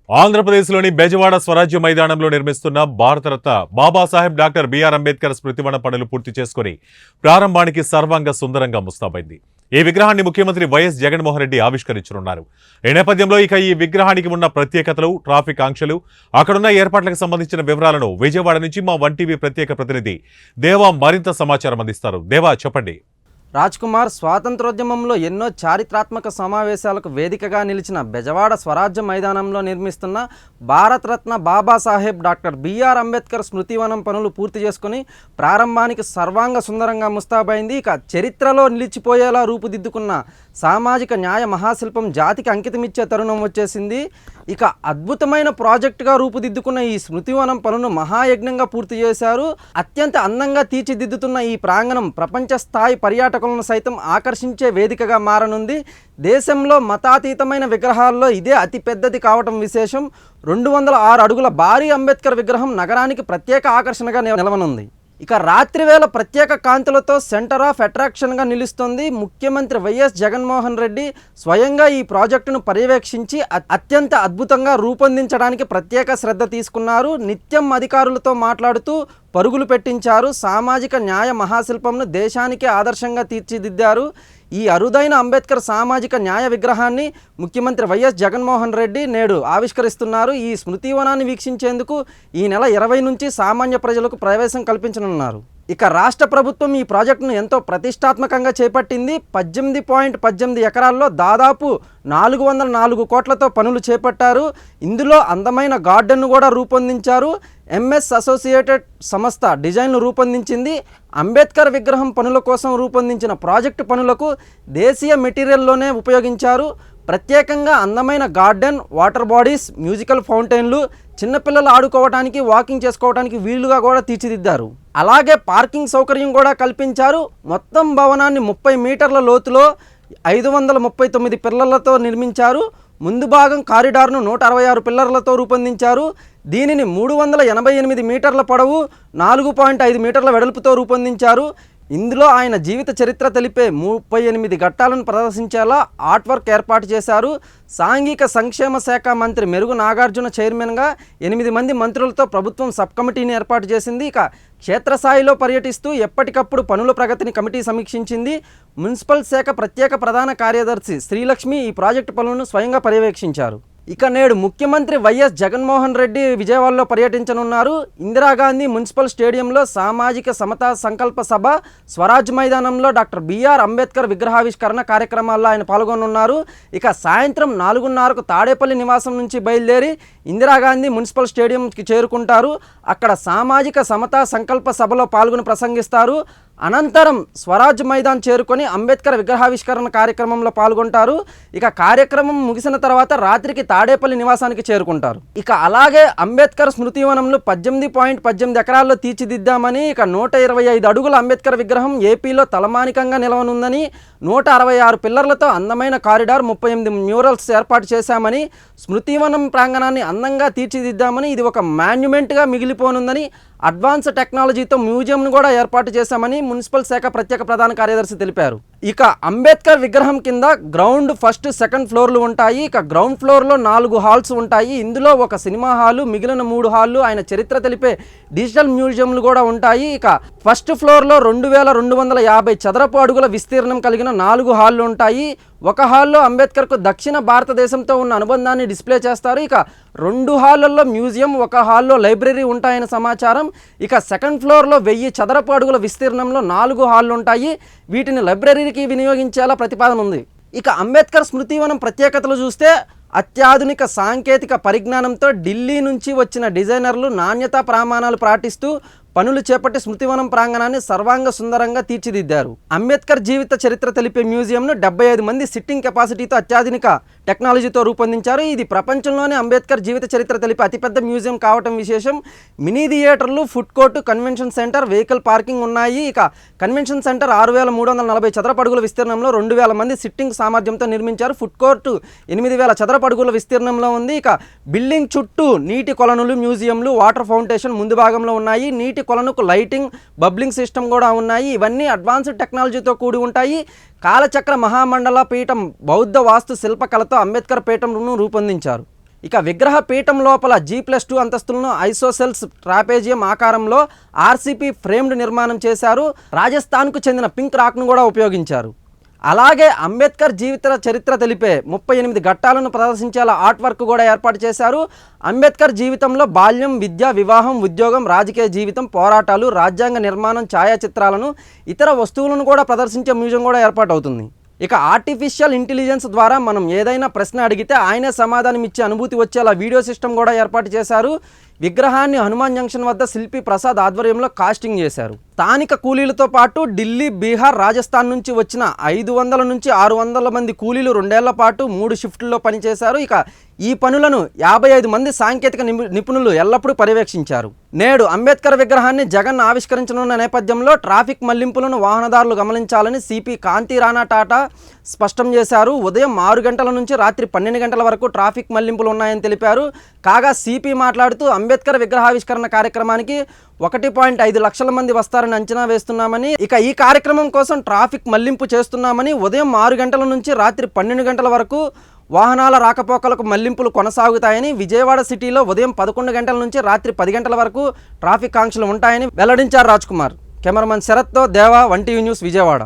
ఆంధ్రప్రదేశ్లోని బెజవాడ స్వరాజ్య మైదానంలో నిర్మిస్తున్న భారతరత్న బాబాసాహెబ్ డాక్టర్ బిఆర్ అంబేద్కర్ స్మృతివనం పనులు పూర్తి చేసుకుని ప్రారంభానికి సర్వాంగ సుందరంగా ముస్తాబైంది. ఈ విగ్రహాన్ని ముఖ్యమంత్రి వైఎస్ జగన్మోహన్ రెడ్డి ఆవిష్కరించనున్నారు. ఈ నేపథ్యంలో ఈ విగ్రహానికి ఉన్న ప్రత్యేకతలు, ట్రాఫిక్ ఆంక్షలు, అక్కడున్న ఏర్పాట్లకు సంబంధించిన వివరాలను విజయవాడ నుంచి మా 1TV ప్రత్యేక ప్రతినిధి దేవా మరింత సమాచారం అందిస్తారు. దేవా, చెప్పండి. రాజ్కుమార్, స్వాతంత్రోద్యమంలో ఎన్నో చారిత్రాత్మక సమావేశాలకు వేదికగా నిలిచిన బెజవాడ స్వరాజ్య మైదానంలో నిర్మిస్తున్న భారతరత్న బాబాసాహెబ్ డాక్టర్ బిఆర్ అంబేద్కర్ స్మృతివనం పనులు పూర్తి చేసుకుని ప్రారంభానికి సర్వాంగ సుందరంగా ముస్తాబైంది. ఇక చరిత్రలో నిలిచిపోయేలా రూపుదిద్దుకున్న సామాజిక న్యాయ మహాశిల్పం జాతికి అంకితమిచ్చే తరుణం వచ్చేసింది. ఇక అద్భుతమైన ప్రాజెక్టుగా రూపుదిద్దుకున్న ఈ స్మృతివనం పనులను మహాయజ్ఞంగా పూర్తి చేశారు. అత్యంత అందంగా తీర్చిదిద్దుతున్న ఈ ప్రాంగణం ప్రపంచ స్థాయి పర్యాటకులను సైతం ఆకర్షించే వేదికగా మారనుంది. దేశంలో మతాతీతమైన విగ్రహాల్లో ఇదే అతి పెద్దది కావటం విశేషం. 206 అడుగుల భారీ అంబేద్కర్ విగ్రహం నగరానికి ప్రత్యేక ఆకర్షణగా నిలవనుంది. ఇక రాత్రివేళ ప్రత్యేక కాంతులతో సెంటర్ ఆఫ్ అట్రాక్షన్గా నిలుస్తుంది. ముఖ్యమంత్రి వైఎస్ జగన్మోహన్ రెడ్డి స్వయంగా ఈ ప్రాజెక్టును పర్యవేక్షించి అత్యంత అద్భుతంగా రూపొందించడానికి ప్రత్యేక శ్రద్ధ తీసుకున్నారు. నిత్యం అధికారులతో మాట్లాడుతూ పరుగులు పెట్టించారు. సామాజిక న్యాయ మహాశిల్పంను దేశానికే ఆదర్శంగా తీర్చిదిద్దారు. ఈ అరుదైన అంబేద్కర్ సామాజిక న్యాయ విగ్రహాన్ని ముఖ్యమంత్రి వైఎస్ జగన్మోహన్ రెడ్డి నేడు ఆవిష్కరిస్తున్నారు. ఈ స్మృతివనాన్ని వీక్షించేందుకు ఈ నెల 20 నుంచి సామాన్య ప్రజలకు ప్రవేశం కల్పించనున్నారు. ఇక రాష్ట్ర ప్రభుత్వం ఈ ప్రాజెక్టును ఎంతో ప్రతిష్టాత్మకంగా చేపట్టింది. 18.18 ఎకరాల్లో దాదాపు 404 కోట్లతో పనులు చేపట్టారు. ఇందులో అందమైన గార్డెన్ను కూడా రూపొందించారు. ఎంఎస్ అసోసియేటెడ్ సంస్థ డిజైన్ను రూపొందించింది. అంబేద్కర్ విగ్రహం పనుల కోసం రూపొందించిన ప్రాజెక్టు పనులకు దేశీయ మెటీరియల్లోనే ఉపయోగించారు. ప్రత్యేకంగా అందమైన గార్డెన్, వాటర్ బాడీస్, మ్యూజికల్ ఫౌంటైన్లు, చిన్నపిల్లలు ఆడుకోవడానికి, వాకింగ్ చేసుకోవడానికి వీలుగా కూడా తీర్చిదిద్దారు. అలాగే పార్కింగ్ సౌకర్యం కూడా కల్పించారు. మొత్తం భవనాన్ని 30 మీటర్ల లోతులో 539 పిల్లర్లతో నిర్మించారు. ముందు భాగం కారిడార్ను 166 పిల్లర్లతో రూపొందించారు. దీనిని 388 మీటర్ల పొడవు, 4.5 మీటర్ల వెడల్పుతో రూపొందించారు. ఇందులో ఆయన జీవిత చరిత్ర తెలిపే 38 ఘట్టాలను ప్రదర్శించేలా ఆర్ట్ వర్క్ ఏర్పాటు చేశారు. సాంఘిక సంక్షేమ శాఖ మంత్రి మెరుగు నాగార్జున చైర్మన్గా 8 మంది మంత్రులతో ప్రభుత్వం సబ్ కమిటీని ఏర్పాటు చేసింది. ఇక క్షేత్రస్థాయిలో పర్యటిస్తూ ఎప్పటికప్పుడు పనుల ప్రగతిని కమిటీ సమీక్షించింది. మున్సిపల్ శాఖ ప్రత్యేక ప్రధాన కార్యదర్శి శ్రీలక్ష్మి ఈ ప్రాజెక్టు పనులను స్వయంగా పర్యవేక్షించారు. ఇక నేడు ముఖ్యమంత్రి వైఎస్ జగన్మోహన్ రెడ్డి విజయవాడలో పర్యటించనున్నారు. ఇందిరాగాంధీ మున్సిపల్ స్టేడియంలో సామాజిక సమతా సంకల్ప సభ, స్వరాజ్ మైదానంలో డాక్టర్ బిఆర్ అంబేద్కర్ విగ్రహావిష్కరణ కార్యక్రమాల్లో ఆయన పాల్గొనున్నారు. ఇక సాయంత్రం 4:30కు తాడేపల్లి నివాసం నుంచి బయలుదేరి ఇందిరాగాంధీ మున్సిపల్ స్టేడియంకి చేరుకుంటారు. అక్కడ సామాజిక సమతా సంకల్ప సభలో పాల్గొని ప్రసంగిస్తారు. అనంతరం స్వరాజ్ మైదాన్ చేరుకొని అంబేద్కర్ విగ్రహావిష్కరణ కార్యక్రమంలో పాల్గొంటారు. ఇక కార్యక్రమం ముగిసిన తర్వాత రాత్రికి తాడేపల్లి నివాసానికి చేరుకుంటారు. ఇక అలాగే అంబేద్కర్ స్మృతివనంలో 18.18 ఎకరాల్లో తీర్చిదిద్దామని, ఇక 125 అడుగుల అంబేద్కర్ విగ్రహం ఏపీలో తలమానికంగా నిలవనుందని, 166 పిల్లర్లతో అందమైన కారిడార్, 38 మ్యూరల్స్ ఏర్పాటు చేశామని, స్మృతివనం ప్రాంగణాన్ని అందంగా తీర్చిదిద్దామని, ఇది ఒక మాన్యుమెంట్గా మిగిలిపోనుందని, అడ్వాన్స్ టెక్నాలజీతో మ్యూజియంను కూడా ఏర్పాటు చేశామని మున్సిపల్ శాఖ ప్రత్యేక ప్రధాన కార్యదర్శి తెలిపారు. ఇక అంబేద్కర్ విగ్రహం కింద గ్రౌండ్, ఫస్ట్, సెకండ్ ఫ్లోర్లు ఉంటాయి. ఇక గ్రౌండ్ ఫ్లోర్లో 4 హాల్స్ ఉంటాయి. ఇందులో ఒక సినిమా హాలు, మిగిలిన 3 హాళ్ళు ఆయన చరిత్ర తెలిపే డిజిటల్ మ్యూజియంలు కూడా ఉంటాయి. ఇక ఫస్ట్ ఫ్లోర్లో 2250 చదరపు అడుగుల విస్తీర్ణం కలిగిన 4 హాళ్ళు ఉంటాయి. ఒక హాల్లో అంబేద్కర్కు దక్షిణ భారతదేశంతో ఉన్న అనుబంధాన్ని డిస్ప్లే చేస్తారు. ఇక 2 హాళ్ళల్లో మ్యూజియం, ఒక హాల్లో లైబ్రరీ ఉంటాయని సమాచారం. ఇక సెకండ్ ఫ్లోర్లో 1000 చదరపు అడుగుల విస్తీర్ణంలో 4 హాళ్ళు ఉంటాయి. వీటిని లైబ్రరీకి వినియోగించేలా ప్రతిపాదన ఉంది. ఇక అంబేద్కర్ స్మృతివనం ప్రత్యేకతలు చూస్తే, అత్యాధునిక సాంకేతిక పరిజ్ఞానంతో ఢిల్లీ నుంచి వచ్చిన డిజైనర్లు నాణ్యతా ప్రమాణాలు పాటిస్తూ పనులు చేపట్టి స్మృతివనం ప్రాంగణాన్ని సర్వాంగ సుందరంగా తీర్చిదిద్దారు. అంబేద్కర్ జీవిత చరిత్ర తెలిపే మ్యూజియంను 75 మంది సిట్టింగ్ కెపాసిటీతో అత్యాధునిక టెక్నాలజీతో రూపొందించారు. ఇది ప్రపంచంలోనే అంబేద్కర్ జీవిత చరిత్ర తెలిపే అతిపెద్ద మ్యూజియం కావటం విశేషం. మినీ థియేటర్లు, food court, convention centre, vehicle parking ఉన్నాయి. ఇక కన్వెన్షన్ సెంటర్ 6340 చదరపు అడుగుల విస్తీర్ణంలో 2000 మంది సిట్టింగ్ సామర్థ్యంతో నిర్మించారు. ఫుడ్ కోర్టు 8000 చదరపు అడుగుల విస్తీర్ణంలో ఉంది. ఇక బిల్డింగ్ చుట్టూ నీటి కొలనులు, మ్యూజియంలు, వాటర్ ఫౌంటేషన్ ముందు భాగంలో ఉన్నాయి. నీటి కొలనుకు లైటింగ్, బబ్లింగ్ సిస్టమ్ కూడా ఉన్నాయి. ఇవన్నీ అడ్వాన్స్డ్ టెక్నాలజీతో కూడి ఉంటాయి. కాలచక్ర మహామండల పీఠం బౌద్ధ వాస్తు శిల్పకళతో అంబేద్కర్ పీఠంను రూపొందించారు. ఇక విగ్రహ పీఠం లోపల G+2 అంతస్తులను ఐసోసెల్స్ ట్రాపేజియం ఆకారంలో ఆర్సీపీ ఫ్రేమ్డ్ నిర్మాణం చేశారు. రాజస్థాన్కు చెందిన పింక్ రాక్ను కూడా ఉపయోగించారు. అలాగే అంబేద్కర్ జీవిత చరిత్ర తెలిపే 38 ఘట్టాలను ప్రదర్శించేలా ఆర్ట్ వర్క్ కూడా ఏర్పాటు చేశారు. అంబేద్కర్ జీవితంలో బాల్యం, విద్య, వివాహం, ఉద్యోగం, రాజకీయ జీవితం, పోరాటాలు, రాజ్యాంగ నిర్మాణం, ఛాయాచిత్రాలను, ఇతర వస్తువులను కూడా ప్రదర్శించే మ్యూజియం కూడా ఏర్పాటు అవుతుంది. ఇక ఆర్టిఫిషియల్ ఇంటెలిజెన్స్ ద్వారా మనం ఏదైనా ప్రశ్న అడిగితే ఆయనే సమాధానం ఇచ్చే అనుభూతి వచ్చేలా వీడియో సిస్టమ్ కూడా ఏర్పాటు చేశారు. విగ్రహాన్ని హనుమాన్ జంక్షన్ వద్ద శిల్పి ప్రసాద్ ఆధ్వర్యంలో కాస్టింగ్ చేశారు. స్థానిక కూలీలతో పాటు ఢిల్లీ, బీహార్, రాజస్థాన్ నుంచి వచ్చిన 500 నుంచి 600 మంది కూలీలు 2 ఏళ్ల పాటు 3 షిఫ్టుల్లో పనిచేశారు. ఇక ఈ పనులను 55 మంది సాంకేతిక నిపుణులు ఎల్లప్పుడూ పర్యవేక్షించారు. నేడు అంబేద్కర్ విగ్రహాన్ని జగన్ ఆవిష్కరించనున్న నేపథ్యంలో ట్రాఫిక్ మళ్లింపులను వాహనదారులు గమనించాలని సిపి కాంతి రాణా టాటా స్పష్టం చేశారు. ఉదయం 6 గంటల నుంచి రాత్రి 12 గంటల వరకు ట్రాఫిక్ మళ్లింపులు ఉన్నాయని తెలిపారు. కాగా సిపి మాట్లాడుతూ అంబేద్కర్ విగ్రహావిష్కరణ కార్యక్రమానికి 1.5 లక్షల మంది వస్తారని అంచనా వేస్తున్నామని, ఇక ఈ కార్యక్రమం కోసం ట్రాఫిక్ మళ్లింపు చేస్తున్నామని, ఉదయం 6 గంటల నుంచి రాత్రి 12 గంటల వరకు వాహనాల రాకపోకలకు మళ్లింపులు కొనసాగుతాయని, విజయవాడ సిటీలో ఉదయం 11 గంటల నుంచి రాత్రి 10 గంటల వరకు ట్రాఫిక్ ఆంక్షలు ఉంటాయని వెల్లడించారు రాజ్ కుమార్. కెమెరామన్ శరత్తో దేవా, 1 టీవీ న్యూస్, విజయవాడ.